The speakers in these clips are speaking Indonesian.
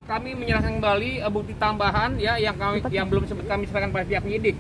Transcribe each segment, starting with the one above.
kami menyerahkan kembali bukti tambahan ya yang belum sempat kami serahkan pada pihak penyidik.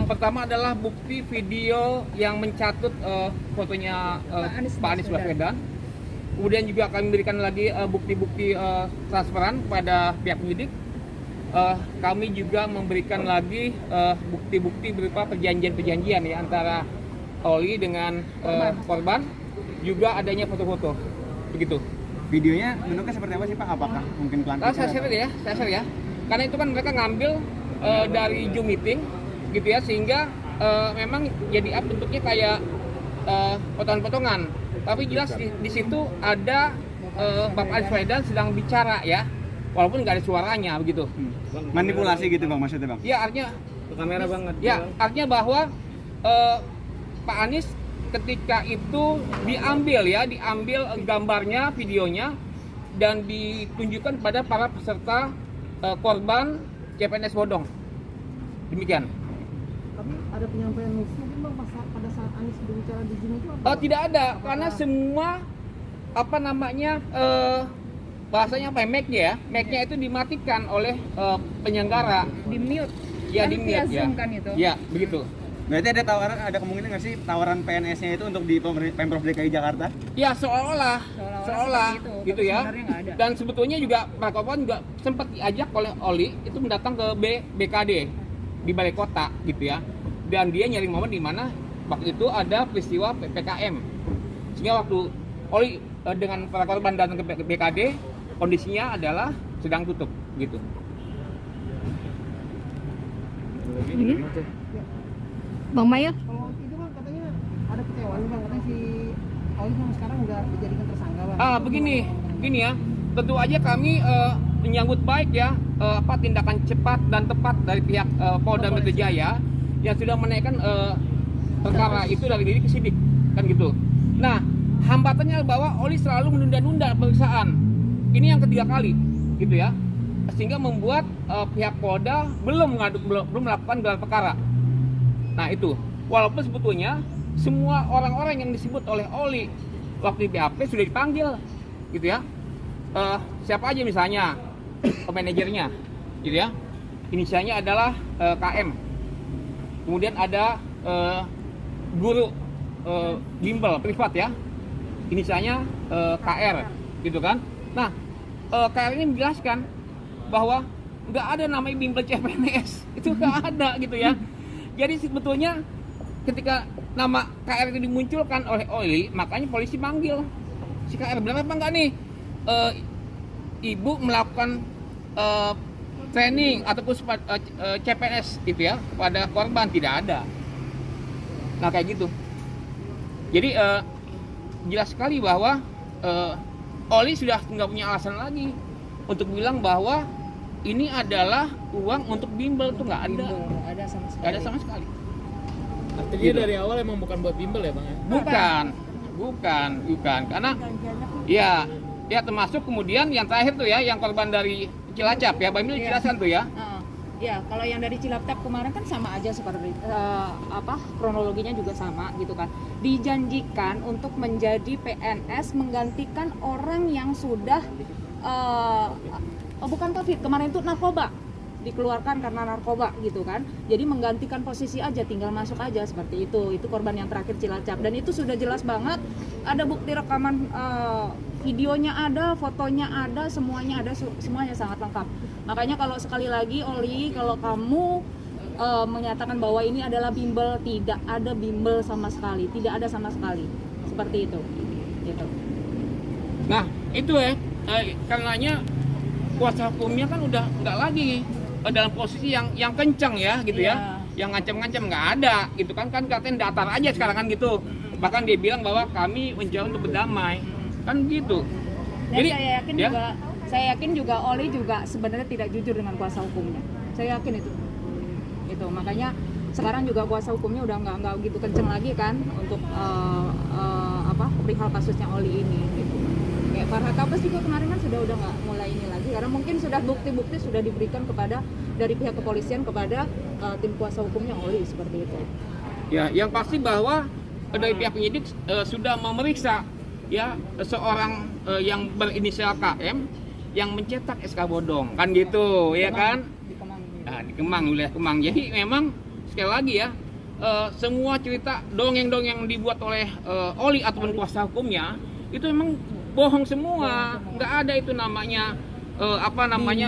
Pertama adalah bukti video yang mencatut fotonya Pak Anies Baswedan. Kemudian juga kami berikan lagi bukti-bukti transparan kepada pihak penyidik. Kami juga memberikan lagi bukti-bukti berupa perjanjian-perjanjian ya antara Oli dengan korban. Juga adanya foto-foto. Begitu. Videonya bentuknya seperti apa sih Pak? Apakah mungkin pelantikan? Saya share ya. Karena itu kan mereka ngambil dari Zoom meeting gitu ya, sehingga memang jadi bentuknya kayak potongan-potongan. Tapi jelas di situ ada Bapak Anies Baswedan sedang bicara ya, walaupun nggak ada suaranya begitu. Manipulasi gitu Bang maksudnya Bang? Ya artinya kamera banget. Ya artinya bahwa Pak Anies ketika itu diambil gambarnya, videonya dan ditunjukkan pada para peserta korban CPNS bodong. Demikian. Tapi ada penyampaian mungkin Bang pada saat Anies berbicara di Zoom itu apa? Tidak ada, karena semua bahasanya apa ya, mic-nya itu dimatikan oleh penyelenggara. Di mute. Ya, Kan di via mute ya. Zoom kan itu. Ya, begitu. Berarti ada kemungkinan nggak sih tawaran PNS-nya itu untuk di Pemprov DKI Jakarta? Ya, seolah seperti itu, gitu tapi ya. sebenarnya nggak ada. Dan sebetulnya juga Pak Korban juga sempat diajak oleh Oli itu mendatang ke BKD di balai kota gitu ya. Dan dia nyari momen di mana waktu itu ada peristiwa PPKM. Sehingga waktu Oli dengan para korban datang ke BKD, kondisinya adalah sedang tutup gitu. Bang Mail? Kalau itu kan katanya ada kecewaan Bang, katanya si Oli sama sekarang udah dijadikan tersangka Bang. Begini ya. Tentu aja kami menyambut baik ya tindakan cepat dan tepat dari pihak Polda Metro Jaya yang sudah menaikkan perkara itu dari diri ke sidik kan gitu. Nah, hambatannya bahwa Oli selalu menunda-nunda pemeriksaan. Ini yang ketiga kali gitu ya. Sehingga membuat pihak Polda belum melakukan gelar perkara. Nah, itu. Walaupun sebetulnya semua orang-orang yang disebut oleh Oli waktu di BAP sudah dipanggil gitu ya. Siapa aja misalnya manajernya gitu ya, inisialnya adalah KM, kemudian ada guru bimbel privat ya, inisialnya KR gitu kan. Nah, KR ini menjelaskan bahwa nggak ada namanya bimbel CPNS, itu nggak ada gitu ya. Jadi sebetulnya ketika nama KR itu dimunculkan oleh Oli, makanya polisi manggil si KR, benar apa enggak nih ibu melakukan training ataupun CPNS gitu ya kepada korban. Tidak ada. Nah kayak gitu. Jadi jelas sekali bahwa Oli sudah nggak punya alasan lagi untuk bilang bahwa ini adalah uang untuk bimbel, tuh nggak ada. Nggak ada sama sekali. Nggak ada sama sekali. Artinya Gitu. dari awal emang bukan buat bimbel ya Bang ya? Bukan, karena ya termasuk kemudian yang terakhir tuh ya, yang korban dari Cilacap ya, Bang Mil jelaskan tuh ya. Ya, kalau yang dari Cilacap kemarin kan sama aja seperti kronologinya juga sama gitu kan. Dijanjikan untuk menjadi PNS menggantikan orang yang sudah bukan COVID, kemarin itu narkoba, dikeluarkan karena narkoba gitu kan. Jadi menggantikan posisi aja, tinggal masuk aja seperti itu. Itu korban yang terakhir Cilacap, dan itu sudah jelas banget. Ada bukti rekaman videonya ada, fotonya ada, semuanya ada, semuanya sangat lengkap. Makanya kalau sekali lagi Oli, kalau kamu menyatakan bahwa ini adalah bimbel, tidak ada bimbel sama sekali, tidak ada sama sekali. Seperti itu. Gitu. Nah itu karenanya kuasa hukumnya kan udah nggak lagi dalam posisi yang kencang ya gitu ya, yang ngancam-ngancam nggak ada gitu kan katanya datar aja sekarang kan gitu. Bahkan dia bilang bahwa kami mencoba untuk berdamai kan gitu. Dan Jadi saya yakin juga Oli juga sebenarnya tidak jujur dengan kuasa hukumnya. Saya yakin itu makanya sekarang juga kuasa hukumnya udah nggak gitu kenceng lagi kan untuk perihal kasusnya Oli ini gitu. Kayak Farhad Abbas juga kemarin kan sudah nggak mulai ini lagi karena mungkin sudah bukti-bukti sudah diberikan kepada dari pihak kepolisian kepada tim kuasa hukumnya Oli seperti itu. Ya, yang pasti bahwa dari pihak penyidik sudah memeriksa ya seorang yang berinisial KM yang mencetak SK bodong kan gitu ya kan? Di Kemang. Nah, di Kemang, wilayah Kemang. Jadi memang sekali lagi ya semua cerita dongeng-dongeng yang dibuat oleh Oli ataupun kuasa hukumnya itu memang bohong semua. Nggak ada itu namanya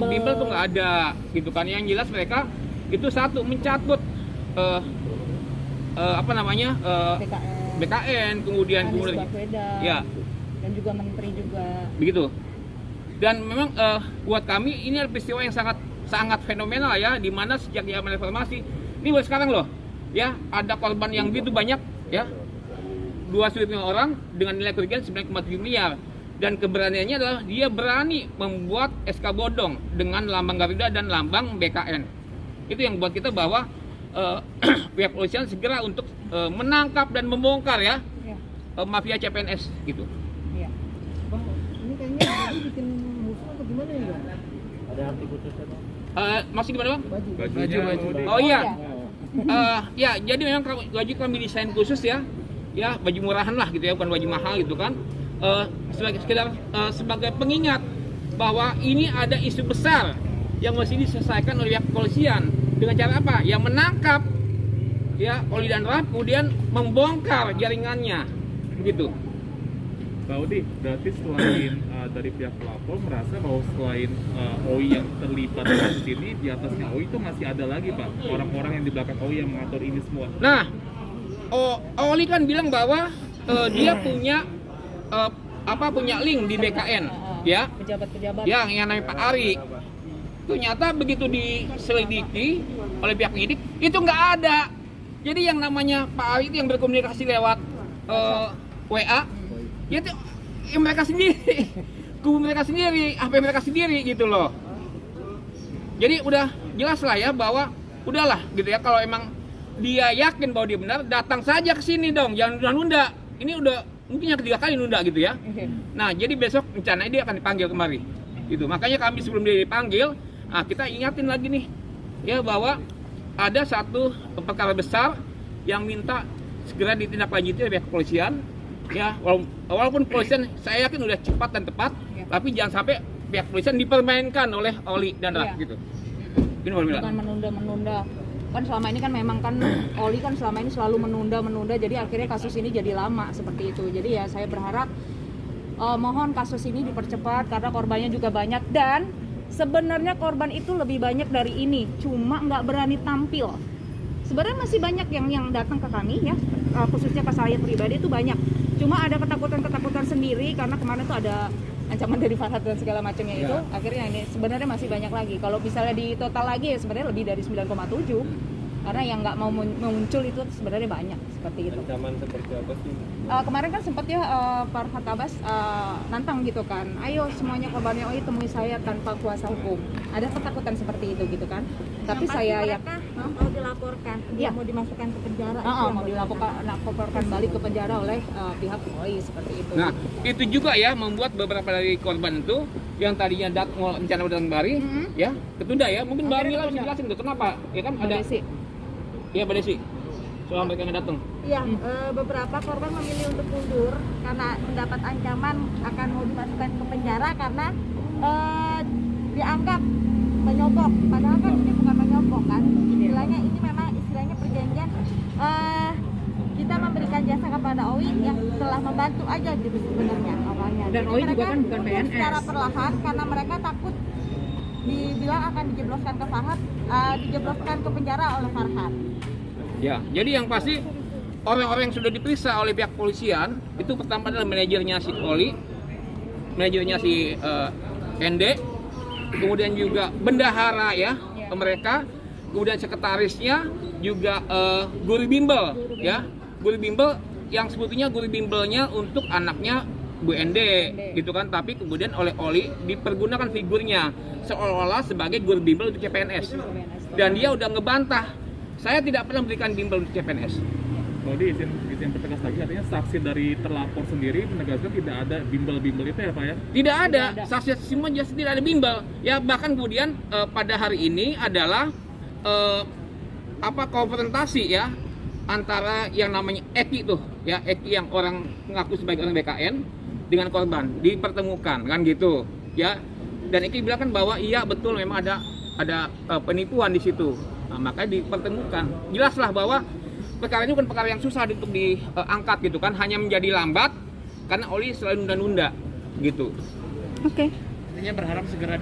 bimbel tuh nggak ada gitu kan. Yang jelas mereka itu satu mencatut BKN kemudian Baswedan, ya dan juga menteri juga begitu. Dan memang buat kami ini adalah peristiwa yang sangat fenomenal ya, di mana sejak zaman reformasi ini baru sekarang loh ya ada korban yang begitu banyak ya, 205 orang dengan nilai kerugian 9,7 miliar. Dan keberaniannya adalah dia berani membuat SK bodong dengan lambang Garuda dan lambang BKN. Itu yang buat kita bahwa pihak kepolisian segera untuk menangkap dan membongkar ya mafia CPNS gitu. Iya. Bang, ini kayaknya Baju bikin musuh atau gimana ya, Bang? Ada arti khususnya Bang? Masih gimana bang? Baju. Oh iya. Ya jadi memang baju kami desain khusus ya baju murahan lah gitu ya, bukan baju mahal gitu kan. Sebagai pengingat bahwa ini ada isu besar yang mesti diselesaikan oleh pihak kepolisian dengan cara apa? Ya menangkap ya Oli dan Raf, kemudian membongkar jaringannya begitu. Pak Odi, berarti selain dari pihak pelapor merasa bahwa selain OI yang terlibat di sini, di atasnya OI itu masih ada lagi Pak, orang-orang yang di belakang OI yang mengatur ini semua. Nah, Oli kan bilang bahwa dia punya punya link di BKN ya, Pejabat-pejabat yang namanya Pak Ari. Ternyata begitu diselidiki oleh pihak penyidik itu nggak ada. Jadi yang namanya Pak Ari itu yang berkomunikasi lewat WA, ya itu mereka sendiri, kubu mereka sendiri, HP mereka sendiri gitu loh. Jadi udah jelas lah ya bahwa udahlah gitu ya, kalau emang dia yakin bahwa dia benar, datang saja ke sini dong, jangan nunda. Ini udah mungkin yang ketiga kali nunda gitu ya. Nah jadi besok rencananya dia akan dipanggil kemari. Gitu. Makanya kami sebelum dia dipanggil, kita ingatin lagi nih ya bahwa ada satu perkara besar yang minta segera ditindaklanjuti oleh pihak kepolisian. Ya, walaupun kepolisian saya yakin udah cepat dan tepat, tapi jangan sampai pihak kepolisian dipermainkan oleh Oli dan Raf gitu. Ini bukan menunda-menunda. Kan selama ini kan memang kan Oli kan selama ini selalu menunda, jadi akhirnya kasus ini jadi lama seperti itu. Jadi ya saya berharap mohon kasus ini dipercepat karena korbannya juga banyak, dan sebenarnya korban itu lebih banyak dari ini, cuma nggak berani tampil. Sebenarnya masih banyak yang datang ke kami ya, khususnya ke saya pribadi itu banyak. Cuma ada ketakutan sendiri karena kemarin tuh ada ancaman dari Farhad dan segala macamnya itu. Akhirnya ini sebenarnya masih banyak lagi. Kalau misalnya di total lagi ya sebenarnya lebih dari 9,7. Karena yang nggak mau muncul itu sebenarnya banyak seperti itu. Ancaman seperti apa sih? Kemarin kan sempat ya Farhad Abbas nantang gitu kan, ayo semuanya korbannya OI temui saya tanpa kuasa hukum. Ada ketakutan seperti itu gitu kan. Tapi saya mau dilaporkan, dia mau dimasukkan ke penjara. mau dilaporkan balik ke penjara oleh pihak OI seperti itu. Nah, itu juga ya membuat beberapa dari korban itu yang tadinya rencana datang kemari ya ketunda ya. Mungkin Mbak Mila bisa jelasin tuh kenapa? Ya kan ada Iya, Mbak Desi. Soal mereka yang datang. Iya, beberapa korban memilih untuk mundur karena mendapat ancaman akan mau dimasukkan ke penjara karena dianggap menyogok. Padahal kan ini bukan menyogok kan. Istilahnya perjanjian kita memberikan jasa kepada OI yang telah membantu aja gitu sebenarnya awalnya. Dan OI juga kan bukan PNS. Secara perlahan karena mereka takut dibilang akan dijebloskan ke Farhad, dijebloskan ke penjara oleh Farhad. Ya, jadi yang pasti orang-orang yang sudah diperiksa oleh pihak kepolisian itu pertama adalah manajernya si Oli, manajernya si ND, kemudian juga bendahara ya mereka, kemudian sekretarisnya juga guru bimbel ya, guru bimbel yang sebetulnya guru bimbelnya untuk anaknya Bu ND gitu kan, tapi kemudian oleh Oli dipergunakan figurnya seolah-olah sebagai guru bimbel untuk CPNS, dan dia udah ngebantah, saya tidak pernah memberikan bimbel untuk CPNS. Mau izin pertegas lagi, artinya saksi dari terlapor sendiri menegaskan tidak ada bimbel-bimbel itu ya Pak ya? Tidak ada, saksi semua jelas tidak ada bimbel. Ya bahkan kemudian pada hari ini adalah konfrontasi ya antara yang namanya Eki tuh, ya Eki yang orang mengaku sebagai orang BKN dengan korban dipertemukan kan gitu, ya. Dan Eki bilang kan bahwa iya betul memang ada penipuan di situ. Nah, makanya dipertemukan. Jelaslah bahwa perkara ini bukan perkara yang susah untuk diangkat gitu kan, hanya menjadi lambat karena Oli selalu nunda-nunda gitu. Oke. Intinya berharap segera